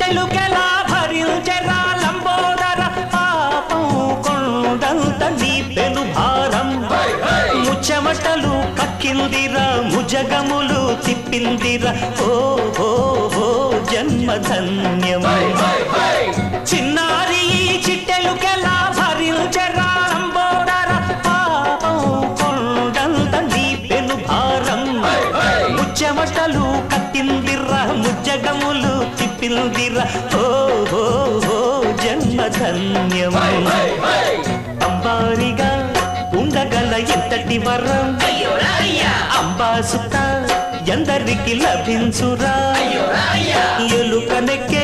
చిట్టెలుకెలా భరించెరా లంబోదర పాపం కొండంత నీ పెను భారం ముచ్చమటలు కక్కిందిరా ముజగములు తిప్పిందిరా ఓ ఓ ఓ జన్మధన్యం చిన్నారి చిట్టెలుకెలా భరించెరా లంబోదర పాపం కొండంత నీ పెను భారం ముచ్చమటలు కక్కిందిరా ముజగములు తిప్పిందిరా ఓ ఓ ఓ జన్మధన్యం అంబారిగా ఉండగల ఎంతటి వరం అంబాసుత ఎందరికి లభించురా ఎలుకనెక్కే